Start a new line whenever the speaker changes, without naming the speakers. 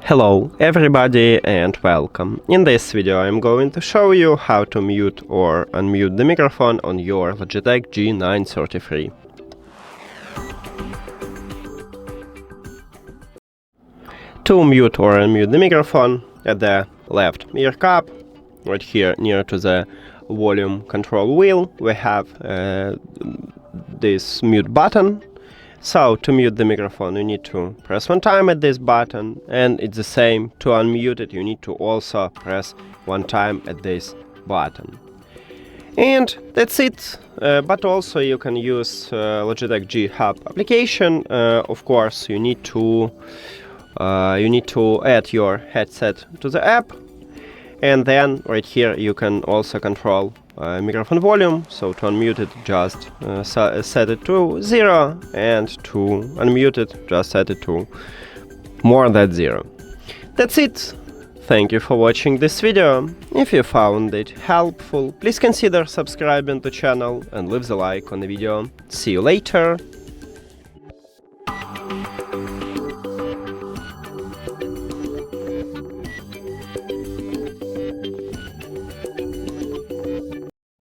Hello everybody and welcome. In this video I'm going to show you how to mute or unmute the microphone on your Logitech G933. To mute or unmute the microphone, at the left ear cup, right here near to the volume control wheel, we have this mute button. So, to mute the microphone you need to press one time at this button, and it's the same, to unmute it you need to also press one time at this button. And that's it, but also you can use Logitech G Hub application. Of course you need to add your headset to the app, and then right here you can also control microphone volume. So to unmute it, just set it to 0, and to unmute it, just set it to more than 0. That's it. Thank you for watching this video. If you found it helpful, please consider subscribing to the channel and leave the like on the video. See you later.